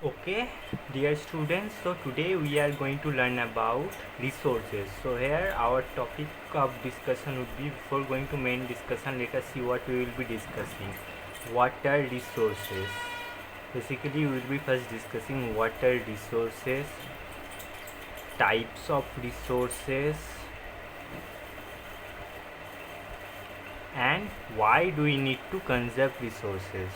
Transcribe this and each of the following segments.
Okay, dear students, so today we are going to learn about resources. So here our topic of discussion would be, before going to main discussion, let us see what we will be discussing. What are resources? Basically, we will be first discussing what are resources, types of resources, and why do we need to conserve resources.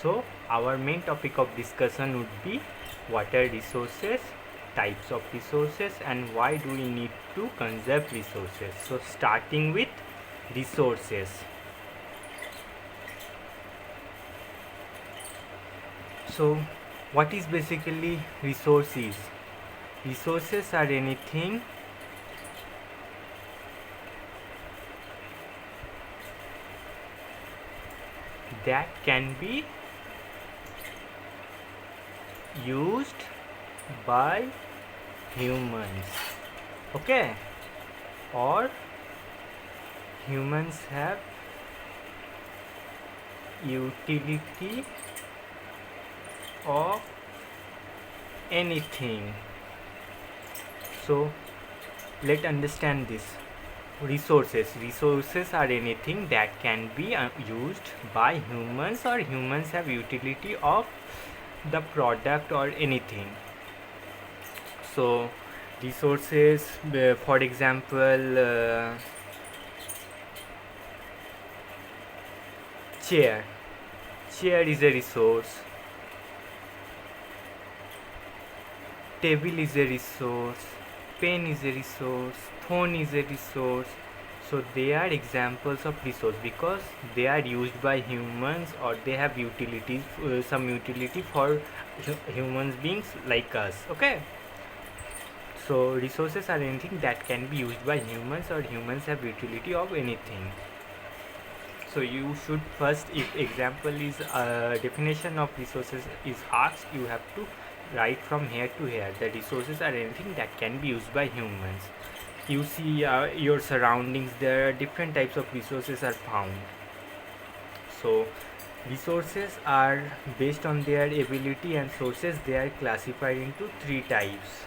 So our main topic of discussion would be water resources, types of resources, and why do we need to conserve resources. So starting with resources. So what is basically resources? Resources are anything that can be used by humans, okay, or humans have utility of anything. So let's understand this. Resources are anything that can be used by humans, or humans have utility of the product or anything. So resources, for example, chair is a resource, table is a resource, pen is a resource, phone is a resource. So they are examples of resource because they are used by humans, or they have utilities, some utility for humans beings like us, okay. So resources are anything that can be used by humans, or humans have utility of anything. So you should first, if example is definition of resources is asked, you have to write from here to here. The resources are anything that can be used by humans. You see your surroundings, there are different types of resources are found. So resources are based on their ability and sources. They are classified into three types.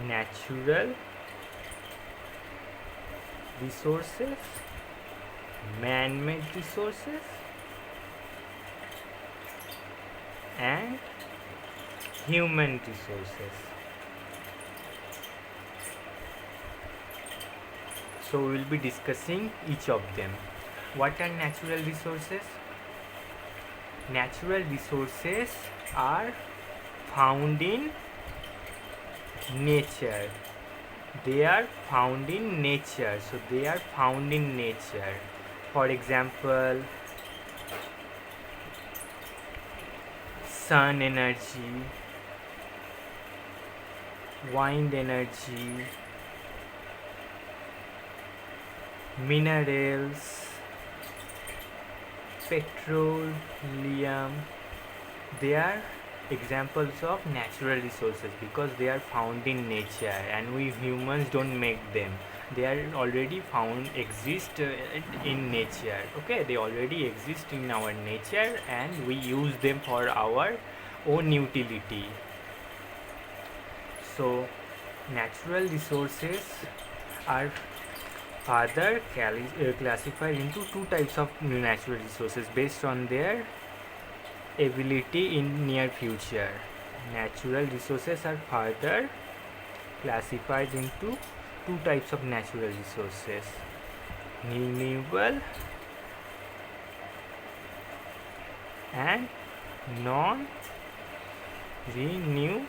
Natural resources, man-made resources, and human resources. So we will be discussing each of them. What are natural resources? Natural resources are found in nature. They are found in nature. So they are found in nature. For example, sun energy, wind energy, minerals, petroleum. They are examples of natural resources because they are found in nature, and we humans don't make them. They are already found, exist in nature, okay. They already exist in our nature, and we use them for our own utility. So natural resources are further classified into two types of natural resources based on their ability in near future. Natural resources are further classified into two types of natural resources: renewable and non-renewable.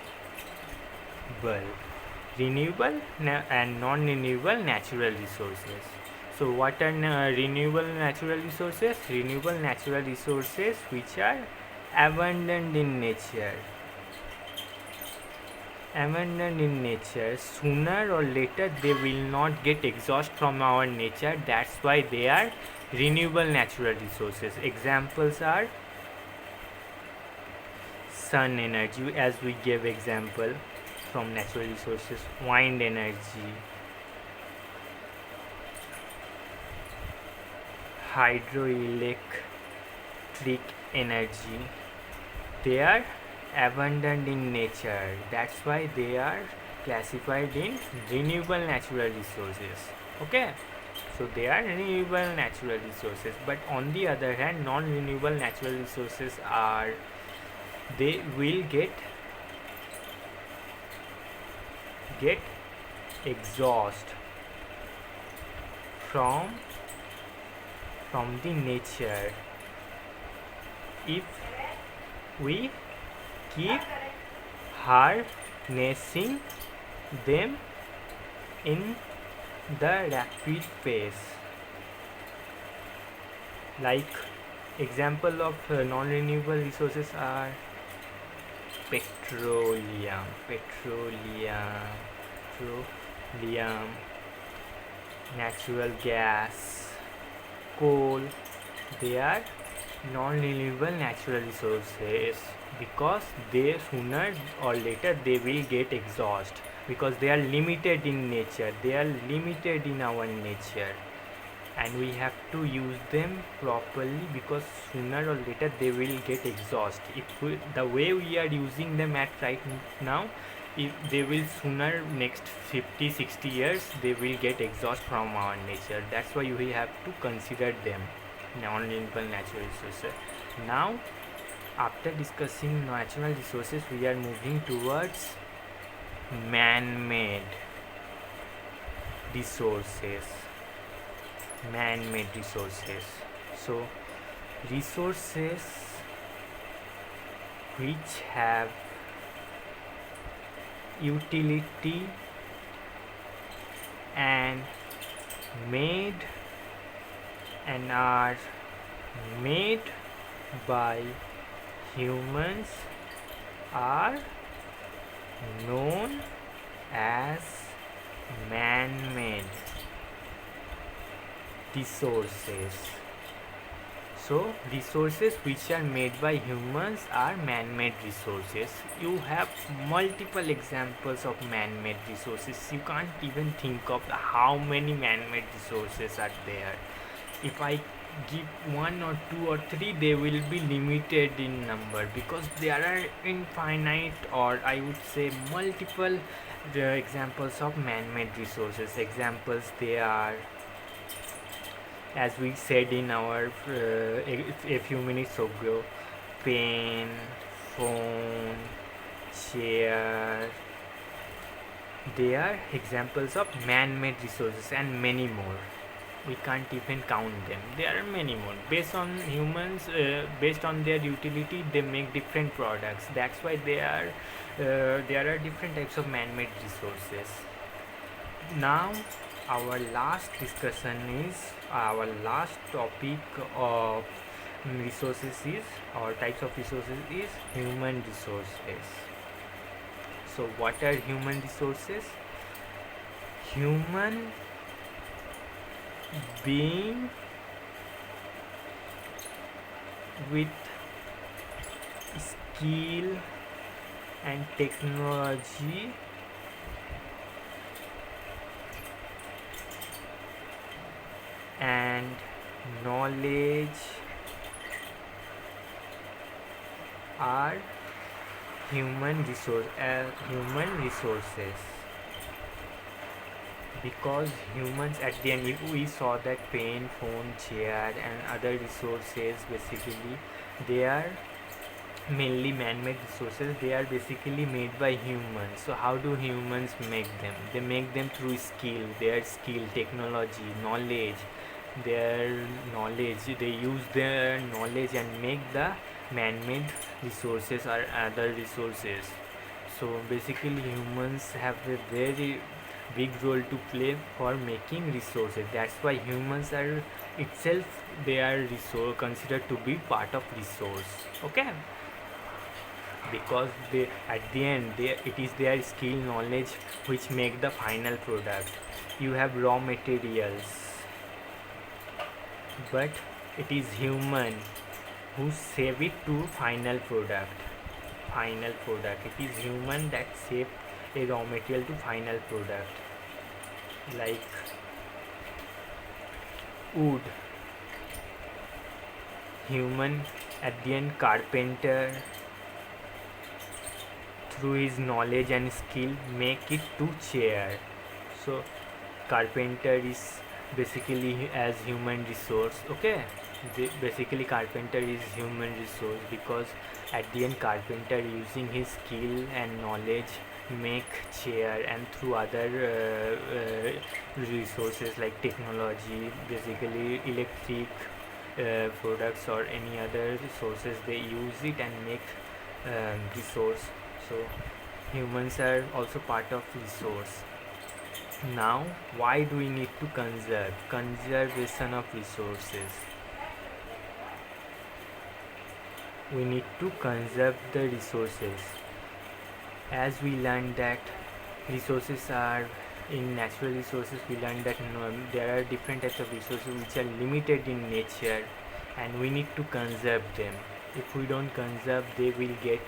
Renewable and non-renewable natural resources. So what are renewable natural resources? Renewable natural resources which are abundant in nature. Abundant in nature. Sooner or later they will not get exhaust from our nature. That's why they are renewable natural resources. Examples are sun energy, as we gave example from natural resources, wind energy, hydroelectric energy. They are abundant in nature, that's why they are classified in renewable natural resources. Okay, so they are renewable natural resources. But on the other hand, non-renewable natural resources are, they will get exhaust from the nature if we keep harnessing them in the rapid pace. Like example of non-renewable resources are petroleum, natural gas, coal. They are non-renewable natural resources because they sooner or later they will get exhaust, because they are limited in nature, they are limited in our nature, and we have to use them properly because sooner or later they will get exhaust. If we, the way we are using them at right now, if they will sooner, next 50-60 years, they will get exhaust from our nature. That's why we have to consider them non-renewable natural resources. Now, after discussing natural resources, we are moving towards man-made resources. So resources which have utility and are made by humans are known as man-made resources. So resources which are made by humans are man-made resources. You have multiple examples of man-made resources. You can't even think of how many man-made resources are there. If I give one or two or three, they will be limited in number because there are infinite, or I would say multiple examples of man-made resources. Examples, they are, as we said in our a few minutes ago, pen, phone, chair. They are examples of man-made resources, and many more. We can't even count them. There are many more. Based on humans, based on their utility, they make different products. That's why there are different types of man-made resources. Now, our last discussion is, our last topic of resources is, or types of resources is, human resources. So what are human resources? Human being with skill and technology and knowledge are human resources, because humans, at the end, we saw that pen, phone, chair and other resources, basically they are mainly man-made resources. They are basically made by humans. So how do humans make them? They make them through skill, technology, knowledge. They use their knowledge and make the man-made resources or other resources. So basically humans have a very big role to play for making resources. That's why humans are itself, they are considered to be part of resource. Okay, because they, at the end, it is their skill, knowledge which make the final product. You have raw materials, but it is human who save it to final product. final product. It is human that shape a raw material to final product, like wood. Human at the end, carpenter through his knowledge and skill make it to chair. So carpenter is basically as human resource. Okay, basically carpenter is human resource, because at the end carpenter using his skill and knowledge make chair, and through other resources like technology, basically electric products or any other sources, they use it and make resource. So humans are also part of resource. Now, why do we need to conserve? Conservation of resources. We need to conserve the resources. As we learned that resources are in natural resources, we learned that there are different types of resources which are limited in nature, and we need to conserve them. If we don't conserve, they will get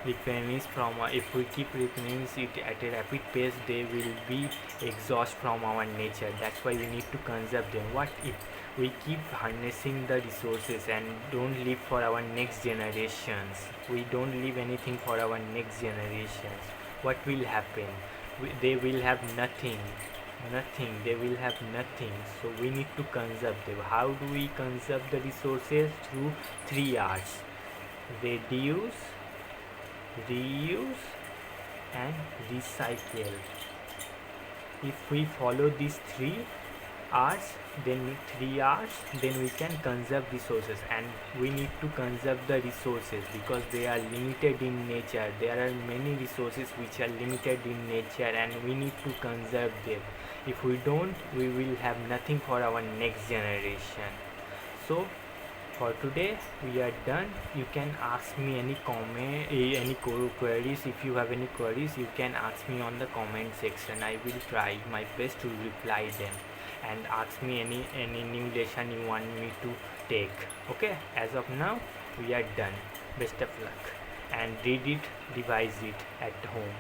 replenish from if we keep replenish it at a rapid pace, they will be exhaust from our nature. That's why we need to conserve them. What if we keep harnessing the resources and don't leave for our next generations? We don't leave anything for our next generations. What will happen? They will have nothing. They will have nothing. So we need to conserve them. How do we conserve the resources? Through 3 R's: reduce, reuse, and recycle. If we follow these 3 R's, then we can conserve resources. And we need to conserve the resources because they are limited in nature. There are many resources which are limited in nature, and we need to conserve them. If we don't, we will have nothing for our next generation. So for today we are done. You can ask me any comment, any queries. If you have any queries, you can ask me on the comment section. I will try my best to reply them, and ask me any new lesson you want me to take. Okay, as of now we are done. Best of luck, and read it, revise it at home.